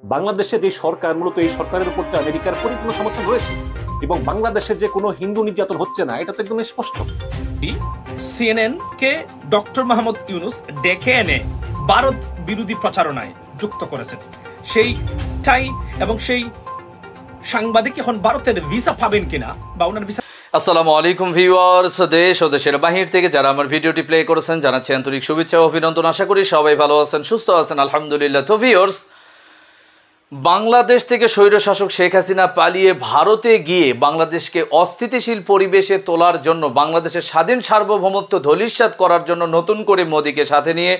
বাংলাদেশে যে সরকার, মূলত এই সরকারের উপর তো আমেরিকার পরিপূর্ণ সমর্থন রয়েছে এবং বাংলাদেশে যে কোনো হিন্দু নির্যাতন হচ্ছে না, এটা তো একদম স্পষ্ট। সিএনএন কে ডক্টর মোহাম্মদ ইউনূস ডেকে এনে ভারত বিরোধী প্রচারণায় যুক্ত করেছেন। সেইটাই এবং সেই সাংবাদিক এখন ভারতের ভিসা পাবেন কিনা বা ওনার ভিসা। আসসালামু আলাইকুম ভিউয়ার্স, দেশ ও দেশের বাহির থেকে যারা আমার ভিডিওটি প্লে করেছেন জানাচ্ছি আন্তরিক শুভেচ্ছা ও অভিনন্দন। আশা করি সবাই ভালো আছেন, সুস্থ আছেন, আলহামদুলিল্লাহ। তো ভিউয়ার্স, বাংলাদেশ থেকে স্বৈরশাসক শেখ হাসিনা পালিয়ে ভারতে গিয়ে বাংলাদেশকে অস্থিতিশীল পরিবেশে তোলার জন্য, বাংলাদেশের স্বাধীন সার্বভৌমত্ব ধূলিসাৎ করার জন্য নতুন করে মোদিকে সাথে নিয়ে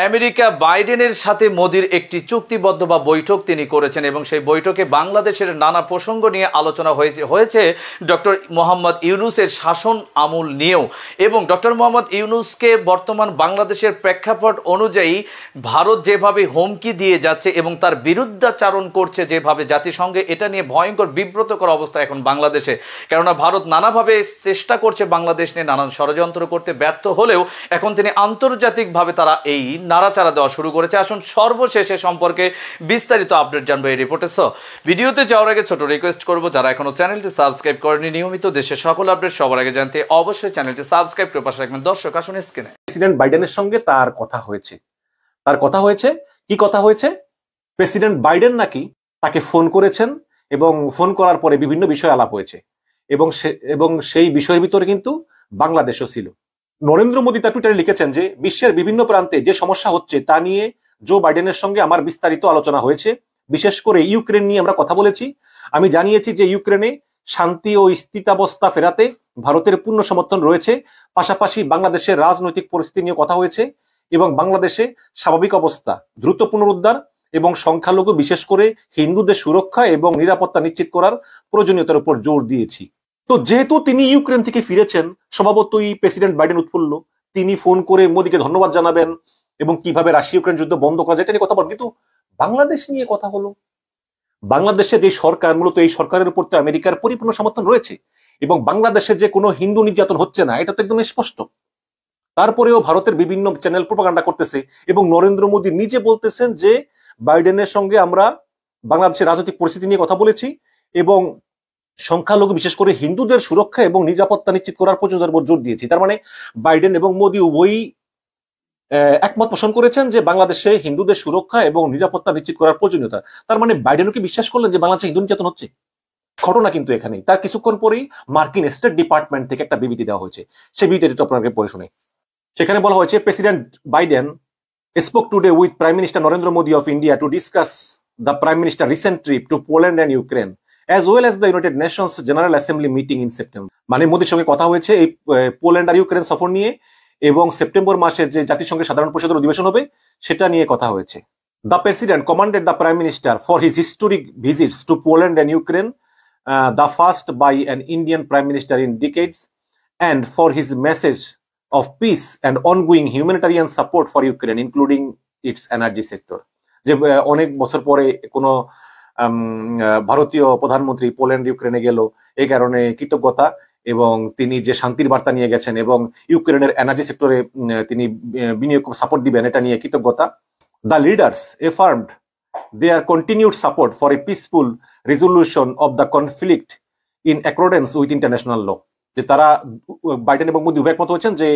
আমেরিকা বাইডেনের সাথে মোদির একটি চুক্তিবদ্ধ বা বৈঠক তিনি করেছেন এবং সেই বৈঠকে বাংলাদেশের নানা প্রসঙ্গ নিয়ে আলোচনা হয়েছে ডক্টর মোহাম্মদ ইউনূসের শাসন আমল নিয়েও। এবং ডক্টর মোহাম্মদ ইউনূসকে বর্তমান বাংলাদেশের প্রেক্ষাপট অনুযায়ী ভারত যেভাবে হুমকি দিয়ে যাচ্ছে এবং তার বিরুদ্ধাচারণ করছে যেভাবে জাতিসংঘে, এটা নিয়ে ভয়ঙ্কর বিব্রতকর অবস্থা এখন বাংলাদেশে। কেননা ভারত নানাভাবে চেষ্টা করছে বাংলাদেশ নিয়ে নানান ষড়যন্ত্র করতে ব্যর্থ হলেও এখন তিনি আন্তর্জাতিকভাবে তারা এই নাড়াচাড়া দেওয়া শুরু করেছে। আসুন সর্বশেষে সম্পর্কে বিস্তারিত আপডেট জানবো এই রিপোর্টে। ভিডিওতে যাওয়ার আগে ছোট রিকোয়েস্ট করবো, যারা এখনো চ্যানেলটি সাবস্ক্রাইব করেনি, নিয়মিত দেশের সকল আপডেট সবার আগে জানতে অবশ্যই চ্যানেলটি সাবস্ক্রাইব করে পাশে রাখবেন। দর্শক আসুন স্ক্রিনে। প্রেসিডেন্ট বাইডেনের সঙ্গে তার কথা হয়েছে। কি কথা হয়েছে? প্রেসিডেন্ট বাইডেন নাকি তাকে ফোন করেছেন এবং ফোন করার পরে বিভিন্ন বিষয় আলাপ হয়েছে এবং সেই বিষয়ের ভিতরে কিন্তু বাংলাদেশও ছিল। নরেন্দ্র মোদী তার টুইটারে লিখেছেন যে বিশ্বের বিভিন্ন প্রান্তে যে সমস্যা হচ্ছে তা নিয়ে জো বাইডেনের সঙ্গে আমার বিস্তারিত আলোচনা হয়েছে। বিশেষ করে ইউক্রেন নিয়ে আমরা কথা বলেছি। আমি জানিয়েছি যে ইউক্রেনে শান্তি ও স্থিতাবস্থা ফেরাতে ভারতের পূর্ণ সমর্থন রয়েছে। পাশাপাশি বাংলাদেশের রাজনৈতিক পরিস্থিতি নিয়ে কথা হয়েছে এবং বাংলাদেশে স্বাভাবিক অবস্থা দ্রুত পুনরুদ্ধার এবং সংখ্যালঘু বিশেষ করে হিন্দুদের সুরক্ষা এবং নিরাপত্তা নিশ্চিত করার প্রয়োজনীয়তার উপর জোর দিয়েছি। তো যেহেতু তিনি ইউক্রেন থেকে ফিরেছেন, স্বভাবতই প্রেসিডেন্ট বাইডেন উৎফুল্ল। তিনি ফোন করে মোদীকে ধন্যবাদ জানাবেন এবং কিভাবে রাশিয়া ইউক্রেন যুদ্ধ বন্ধ করা যায় এটা নিয়ে কথা বলেন। কিন্তু বাংলাদেশ নিয়ে কথা হলো। বাংলাদেশে যে সরকার, মূলত এই সরকারের উপর তো আমেরিকার পরিপূর্ণ সমর্থন রয়েছে এবং বাংলাদেশে যে কোনো হিন্দু নির্যাতন হচ্ছে না, এটা তো একদম স্পষ্ট। তারপরেও ভারতের বিভিন্ন চ্যানেল প্রোপাগান্ডা করতেছে এবং নরেন্দ্র মোদী নিজে বলতেছেন যে বাইডেনের সঙ্গে আমরা বাংলাদেশের রাজনৈতিক পরিস্থিতি নিয়ে কথা বলেছি এবং সংখ্যালঘু বিশেষ করে হিন্দুদের সুরক্ষা এবং নিরাপত্তা নিশ্চিত করার প্রয়োজনীয়তার উপর জোর দিয়েছি। তার মানে বাইডেন এবং মোদী উভয়ই একমত পোষণ করেছেন যে বাংলাদেশে হিন্দুদের সুরক্ষা এবং নিরাপত্তা নিশ্চিত করার প্রয়োজনীয়তা। তার মানে বাইডেনও কি বিশ্বাস করলেন যে বাংলাদেশে হিন্দু নির্যাতন হচ্ছে? ঘটনা কিন্তু এখানেই। তার কিছুক্ষণ পরেই মার্কিন স্টেট ডিপার্টমেন্ট থেকে একটা বিবৃতি দেওয়া হয়েছে। সেই বিবৃতিটা আপনাকে পড়ে শুনে। সেখানে বলা হয়েছে, president Biden spoke today with Prime Minister Narendra Modi of India to discuss the Prime Minister's recent trip to Poland and Ukraine, as well as the United Nations General Assembly meeting in September. মানে মোদির সঙ্গে কথা হয়েছে এই Poland আর Ukraine সফর নিয়ে এবং September মাসে যে জাতিসংঘের সাধারণ পরিষদের অধিবেশন হবে সেটা নিয়ে কথা হয়েছে। The President commended the Prime Minister for his historic visits to Poland and Ukraine, the first by an Indian Prime Minister in decades, and for his message of peace and ongoing humanitarian support for Ukraine, including its energy sector. যে অনেক বছর পরে কোনো ভারতীয় প্রধানমন্ত্রী Poland ইউক্রেনে গেল, এই কারণে কৃতজ্ঞতা এবং তিনি যে শান্তির বার্তা নিয়ে গেছেন এবং ইউক্রেনের এনার্জি সেক্টরে তিনি বিনিয়োগ সাপোর্ট দিবেন, এটা নিয়ে কৃতজ্ঞতা। The leaders affirmed their continued support for a peaceful resolution of the conflict in accordance with international law. যে তারা বাইডেন এবং মোদি একমত হয়েছেন যে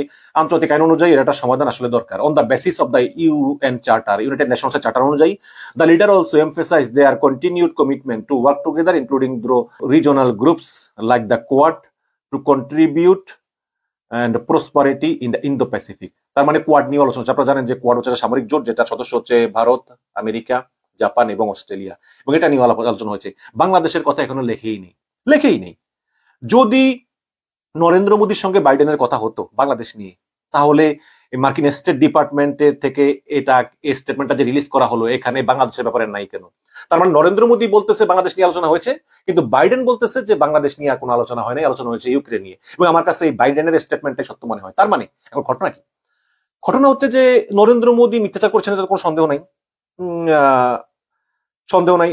আন্তর্জাতিক আইন অনুযায়ী এটা সমাধান আসলে দরকার। On the basis of the UN charter, united নেশনসের চার্টার অনুযায়ী। The leader also emphasise their continued commitment to work together including through regional groups like the Quad to contribute and prosperity in the Indo Pacific. তার মানে quad নিয়ে আলোচনা হচ্ছে। আপনারা জানেন যে কোয়াড হচ্ছে সামরিক জোট, যেটা সদস্য হচ্ছে ভারত, আমেরিকা, জাপান এবং অস্ট্রেলিয়া, এবং এটা নিয়ে আলোচনা হয়েছে। বাংলাদেশের কথা এখনো লেখেই নেই। যদি নরেন্দ্র মোদীর সঙ্গে বাইডেনের কথা হতো বাংলাদেশ নিয়ে, তাহলে মার্কিন স্টেট ডিপার্টমেন্টের থেকে এই স্টেটমেন্টটা যে রিলিজ করা হলো, এখানে বাংলাদেশের ব্যাপারে নাই কেন? তার মানে নরেন্দ্র মোদী বলতেছে বাংলাদেশ নিয়ে আলোচনা হয়েছে, কিন্তু বাইডেন বলতেছে যে বাংলাদেশ নিয়ে আর কোনো আলোচনা হয় নাই, আলোচনা হয়েছে ইউক্রেন নিয়ে। এবং আমার কাছে এই বাইডেনের স্টেটমেন্টটাই সত্য মনে হয়। তার মানে এখন ঘটনা কি? ঘটনা হচ্ছে যে নরেন্দ্র মোদী মিথ্যাচার করছেন, এটার কোনো সন্দেহ নাই।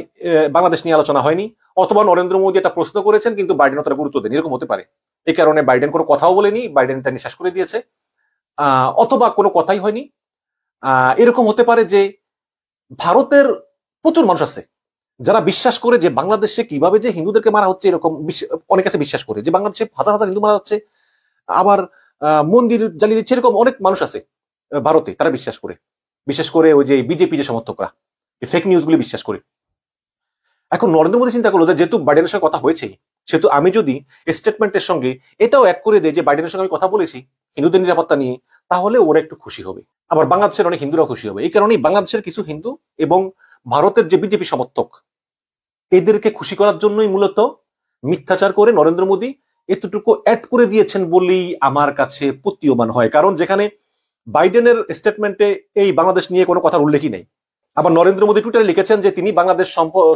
বাংলাদেশ নিয়ে আলোচনা হয়নি, অথবা নরেন্দ্র মোদী এটা প্রশ্ন করেছেন কিন্তু বাইডেন অতটা গুরুত্ব দেন, এরকম হতে পারে। এই কারণে বাইডেন কোনো কথাও বলেনি, বাইডেন এটা নিঃশ্বাস করে দিয়েছে, অথবা কোনো কথাই হয়নি। এরকম হতে পারে যে ভারতের প্রচুর মানুষ আছে যারা বিশ্বাস করে যে বাংলাদেশে কিভাবে যে হিন্দুদেরকে মারা হচ্ছে, এরকম অনেক আছে বিশ্বাস করে যে বাংলাদেশে হাজার হাজার হিন্দু মারা হচ্ছে, আবার মন্দির জ্বালিয়ে দিচ্ছে, এরকম অনেক মানুষ আছে ভারতে, তারা বিশ্বাস করে, বিশেষ করে ওই যে বিজেপি যে সমর্থকরা ফেক নিউজগুলি বিশ্বাস করে। এখন নরেন্দ্র মোদী চিন্তা করলো যে যেহেতু বাইডেনের সঙ্গে কথা হয়েছে, সেহেতু আমি যদি স্টেটমেন্টের সঙ্গে এটাও এক করে দেয় যে বাইডেনের সঙ্গে আমি কথা বলেছি হিন্দুদের নিরাপত্তা নিয়ে, তাহলে ওরা একটু খুশি হবে, আবার বাংলাদেশের অনেক হিন্দুরাও খুশি হবে। এই কারণেই বাংলাদেশের কিছু হিন্দু এবং ভারতের যে বিজেপি সমর্থক, এদেরকে খুশি করার জন্যই মূলত মিথ্যাচার করে নরেন্দ্র মোদী এতটুকু অ্যাড করে দিয়েছেন বলেই আমার কাছে প্রতীয়মান হয়। কারণ যেখানে বাইডেনের স্টেটমেন্টে এই বাংলাদেশ নিয়ে কোনো কথার উল্লেখই নেই, আবার নরেন্দ্র মোদী টুইটারে লিখেছেন যে তিনি বাংলাদেশ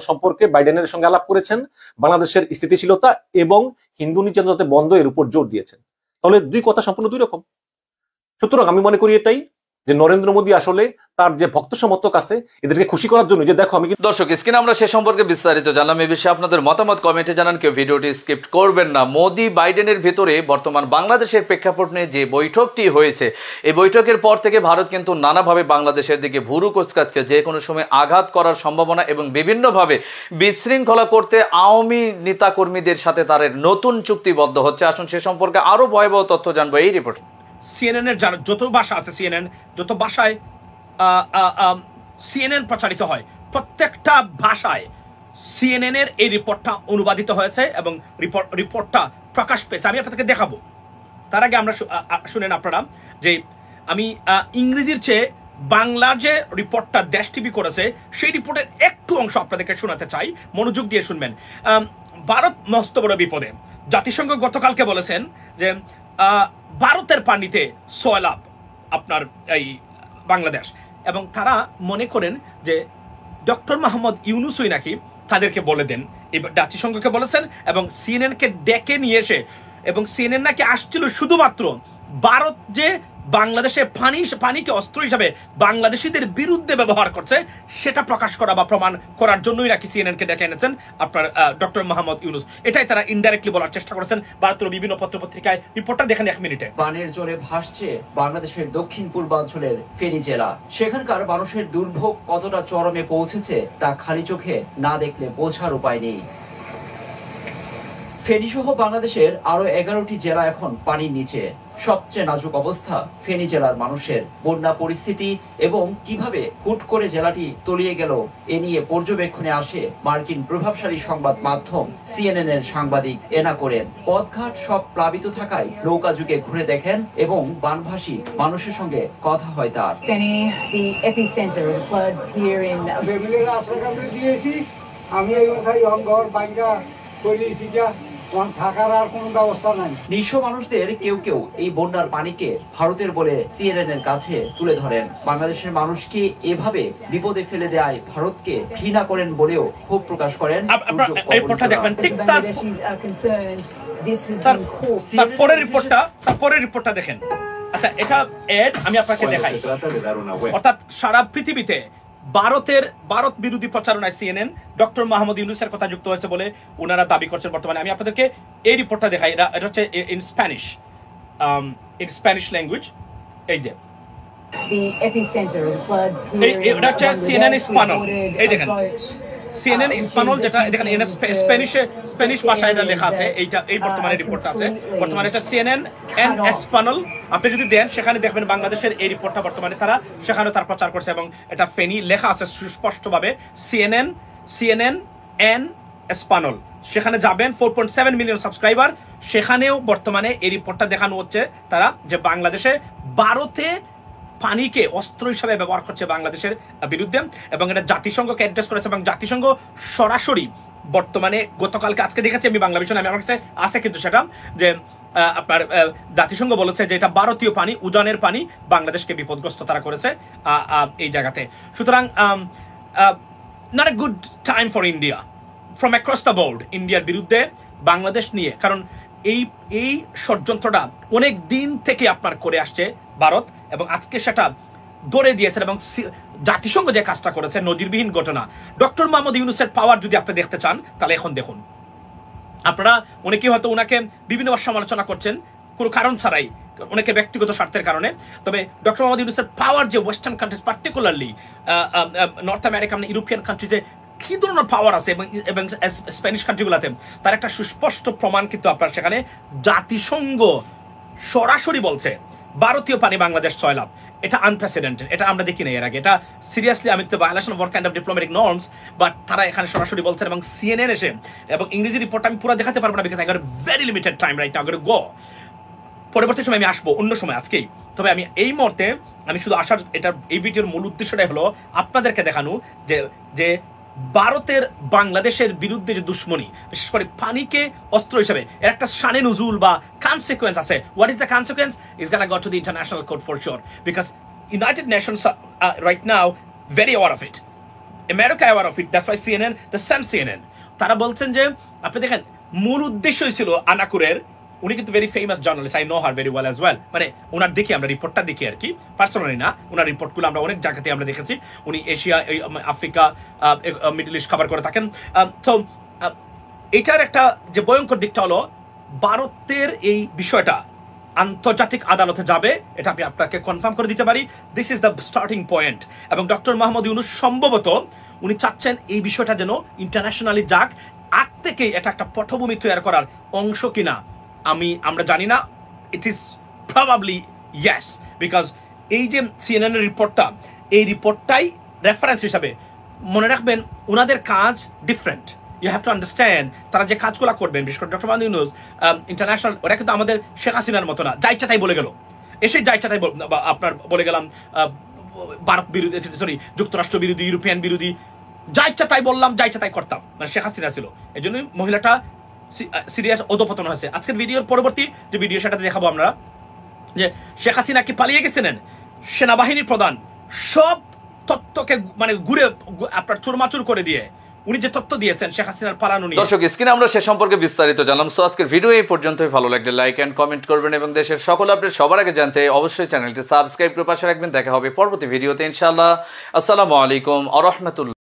সম্পর্কে বাইডেনের সঙ্গে আলাপ করেছেন, বাংলাদেশের স্থিতিশীলতা এবং হিন্দু নির্যাতন যাতে বন্ধ এর উপর জোর দিয়েছেন। তাহলে দুই কথা সম্পূর্ণ দুই রকম। সুতরাং আমি মনে করি এটাই যে নরেন্দ্র মোদী আসলে তার যে ভক্ত সমর্থক আছে এদেরকে খুশি করার জন্য, যে দেখো আমি। দর্শক, স্ক্রিনে আমরা সে সম্পর্কে বিস্তারিত জানলাম। এই বিষয়ে আপনাদের মতামত কমেন্টে জানান, কেউ ভিডিওটি স্কিপ করবেন না। মোদি বাইডেনের ভিতরে বর্তমান বাংলাদেশের প্রেক্ষাপট নিয়ে যে বৈঠকটি হয়েছে, এই বৈঠকের পর থেকে ভারত কিন্তু নানাভাবে বাংলাদেশের দিকে ভুরু কোচকাচকে যে কোনো সময় আঘাত করার সম্ভাবনা এবং বিভিন্নভাবে বিশৃঙ্খলা করতে আওয়ামী নেতাকর্মীদের সাথে তাদের নতুন চুক্তিবদ্ধ হচ্ছে। আসুন সে সম্পর্কে আরো ভয়াবহ তথ্য জানবো এই রিপোর্টে। সিএনএন এর যত ভাষা আছে, সিএনএন যত ভাষায় সিএনএন প্রচারিত হয়, প্রত্যেকটা ভাষায় সিএনএন এর এই রিপোর্টটা অনুবাদিত হয়েছে এবং রিপোর্টটা প্রকাশ পেয়েছে। আমি আপনাদেরকে দেখাবো। তার আগে আমরা শুনেন আপনারা যে আমি ইংরেজির চেয়ে বাংলার যে রিপোর্টটা দেশ টিভি করেছে, সেই রিপোর্টের একটু অংশ আপনাদেরকে শোনাতে চাই, মনোযোগ দিয়ে শুনবেন। ভারত মস্ত বড় বিপদে। জাতিসংঘ গতকালকে বলেছেন যে ভারতের পানিতে সয়লাভ আপনার এই বাংলাদেশ, এবং তারা মনে করেন যে ডক্টর মোহাম্মদ ইউনূসই নাকি তাদেরকে বলে দেন, জাতিসংঘকে বলেছেন এবং সিএনএনকে ডেকে নিয়ে এসে, এবং সিএনএন নাকি আসছিল শুধুমাত্র ভারত যে বাংলাদেশে পানিকে অস্ত্র হিসাবে বাংলাদেশিদের বিরুদ্ধে ব্যবহার করছে সেটা প্রকাশ করা বা প্রমাণ করার জন্যই নাকি সিএনএনকে ডেকে এনেছেন আপনার ডক্টর মোহাম্মদ ইউনূস। এটাই তারা ইনডাইরেক্টলি বলার চেষ্টা করেছেন ভারতের বিভিন্ন পত্রপত্রিকায়। রিপোর্টটা দেখেন 1 মিনিটে। পানির জোরে ভাসছে বাংলাদেশের দক্ষিণ পূর্বাঞ্চলের ফেনী জেলা। সেখানকার মানুষের দুর্ভোগ কতটা চরমে পৌঁছেছে তা খালি চোখে না দেখলে বোঝার উপায় নেই। ফেনী সহ বাংলাদেশের আরো 11টি জেলা এখন পানির নিচে। সবচেয়ে নাজুক অবস্থা ফেনী জেলার মানুষের। বন্যা পরিস্থিতি এবং কিভাবে হুট করে জেলাটি তলিয়ে গেল এ নিয়ে পর্যবেক্ষণে আসে মার্কিন প্রভাবশালী সংবাদ মাধ্যম সিএনএন এর সাংবাদিক এনা কোরেন। পথঘাট সব প্লাবিত থাকায় নৌকা যুগে ঘুরে দেখেন এবং বানভাসী মানুষের সঙ্গে কথা হয় তার। আমি থাকার আর কোনো ব্যবস্থা নাই। নিঃস্ব মানুষদের কেউ কেউ এই বন্যার পানিকে ভারতের বলে সিএনএন এর কাছে তুলে ধরেন। বাংলাদেশের মানুষকে এভাবে বিপদে ফেলে দেয় ভারতকে ঘৃণা করেন বলেও ক্ষোভ প্রকাশ করেন। তারপরের রিপোর্টটা দেখেন। আচ্ছা, এটা এড আমি আপনাকে দেখাই। অর্থাৎ সারা পৃথিবীতে ভারত বিরোধী প্রচারণায় সিএনএন ডক্টর মোহাম্মদ ইউনূসের কথা যুক্ত হয়েছে বলে ওনারা দাবি করছেন বর্তমানে। আমি আপনাদেরকে এই রিপোর্টটা দেখাই। এটা হচ্ছে ইন স্প্যানিশ ল্যাঙ্গুয়েজ। এই যে এটা হচ্ছে সিএনএন স্পানল। এই দেখেন সিএনএন স্পানল, যেটা দেখেন স্প্যানিশ ভাষায় এটা লেখা আছে। এই বর্তমানে রিপোর্টটা আছে বর্তমানে, এটা সিএনএন এন স্পানল। আপনি যদি দেন সেখানে দেখবেন বাংলাদেশের এই রিপোর্টটা বর্তমানে সেখানে তার প্রচার করছে এবং এটা ফেনী লেখা আছে সুস্পষ্টভাবে সিএনএন এন স্পানল। সেখানে যাবেন, 4.7 মিলিয়ন সাবস্ক্রাইবার। সেখানেও বর্তমানে এই রিপোর্টটা দেখানো হচ্ছে তারা যে বাংলাদেশে ভারতে পানিকে অস্ত্র হিসাবে ব্যবহার করছে বাংলাদেশের বিরুদ্ধে, এবং এটা জাতিসংঘকে অ্যাড্রেস করেছে এবং জাতিসংঘ সরাসরি বর্তমানে গতকালকে, আজকে দেখেছি আমি বাংলা বিষয়, আমার কাছে আছে কিন্তু সেটা, যে আপনার জাতিসংঘ বলেছে যে এটা ভারতীয় পানি, উজানের পানি, বাংলাদেশকে বিপদগ্রস্ত তারা করেছে এই জায়গাতে। সুতরাং not a good time for India from across the board, ইন্ডিয়ার বিরুদ্ধে বাংলাদেশ নিয়ে। কারণ এই ষড়যন্ত্রটা অনেক দিন থেকে আপনার করে আসছে ভারত, এবং আজকে সেটা ধরে দিয়েছেন। এবং জাতিসংঘ যে কাজটা করেছে নজিরবিহীন ঘটনা। ডক্টর মোহাম্মদ ইউনূসের পাওয়ার যদি আপনি দেখতে চান তাহলে এখন দেখুন। আপনারা অনেকেই হয়তো ওনাকে বিভিন্নবার সমালোচনা করছেন কোনো কারণ ছাড়াই, অনেকে ব্যক্তিগত স্বার্থের কারণে। তবে ডক্টর মোহাম্মদ ইউনূসের পাওয়ার যে western countries, particularly North America, European কান্ট্রিজে কি ধরনের পাওয়ার আছে এবং স্প্যানিশ কান্ট্রিগুলোতে, তার একটা সুস্পষ্ট প্রমাণ কিন্তু আপনার সেখানে জাতিসংঘ সরাসরি বলছে ভারতীয় পানি বাংলাদেশ 6 লাভ। এটা আনপ্রেসিডেন্টেড, এটা আমরা দেখি না এর আগে। এটা সিরিয়াসলি আমি তো violation of war kind of diplomatic norms, but তারা এখানে সরাসরি বলছেন। এবং সিএনএন এসে, এবং ইংরেজি রিপোর্ট আমি পুরো দেখাতে পারবো না, because I got very limited time right now, go. পরবর্তী সময় আমি আসবো, অন্য সময়, আজকেই। তবে আমি এই মুহূর্তে আমি শুধু আসার, এটা এই ভিডিওর মূল উদ্দেশ্যটাই হলো আপনাদেরকে দেখানো যে ভারতের বাংলাদেশের বিরুদ্ধে যে দুশ্মনী, বিশেষ করে পানিকে অস্ত্র হিসেবে, এর একটা শানে নুজুল বা কনসিকুয়েন্স আছে। What is the consequence? Is gonna go to the international court for sure, because United Nations right now very aware of it, America aware of it. That's why CNN, the sun CNN, তারা বলছেন যে, আপনি দেখেন মূল উদ্দেশ্যই ছিল আনাকুরের, উনি কিন্তু very famous journalist, I know her very well as well, মানে ওনার দেখি, আমরা রিপোর্টটা দেখি আর কি, পার্সোনালি না, ওনার রিপোর্টগুলো আমরা অনেক জায়গাতে আমরা দেখেছি। উনি Asia, Africa, middle east cover করে থাকেন। তো এটার একটা যে ভয়ঙ্কর দিকটা হলো, ভারতের এই বিষয়টা আন্তর্জাতিক আদালতে যাবে, এটা আমি আপনাকে কনফার্ম করে দিতে পারি। This is the starting point. এবং ডক্টর মোহাম্মদ ইউনূস সম্ভবত উনি চাচ্ছেন এই বিষয়টা যেন ইন্টারন্যাশনালি যাক, আগ থেকেই এটা একটা পটভূমি তৈরি করার অংশ কিনা আমরা জানি না। It is probably yes, because এই যে সিএনএন এর রিপোর্টটা, এই রিপোর্টটাই রেফারেন্স হিসাবে মনে রাখবেন। ওনাদের কাজ different, you have to understand. তারা যে কাজগুলো করবেন, বিশেষ করে ডক্টর মোহাম্মদ ইউনূস ইন্টারন্যাশনাল, ওরা কিন্তু আমাদের শেখ হাসিনার মতো না, যা ইচ্ছা তাই বলে গেল, এসে যা ইচ্ছা তাই আপনার বলে গেলাম, ভারত বিরোধী, সরি যুক্তরাষ্ট্র বিরোধী, ইউরোপিয়ান বিরোধী, যা ইচ্ছা তাই বললাম, যা ইচ্ছা তাই করতাম, মানে শেখ হাসিনা ছিল। এই জন্যই মহিলাটা সিরিয়াস অধপতন হয়েছে। আজকের ভিডিওর পরবর্তী যে ভিডিও, সেটাতে দেখাবো আমরা যে শেখ হাসিনা কি পালিয়ে গেছিলেন, সেনাবাহিনীর প্রধান সব তথ্যকে মানে ঘুরে আপনার চুরমাচুর করে দিয়ে উনি যে তথ্য দিয়েছেন শেখ হাসিনার পালানো নিয়ে। দর্শক, স্ক্রিনে আমরা সে সম্পর্কে বিস্তারিত জানলাম। সো আজকের ভিডিও এই পর্যন্তই। ভালো লাগলে লাইক এন্ড কমেন্ট করবেন, এবং দেশের সকল আপডেট সবার আগে জানতে অবশ্যই চ্যানেলটি সাবস্ক্রাইব করে পাশে রাখবেন। দেখা হবে পরবর্তী ভিডিওতে ইনশাআল্লাহ। আসসালামু আলাইকুম ওয়া রাহমাতুল্লাহ।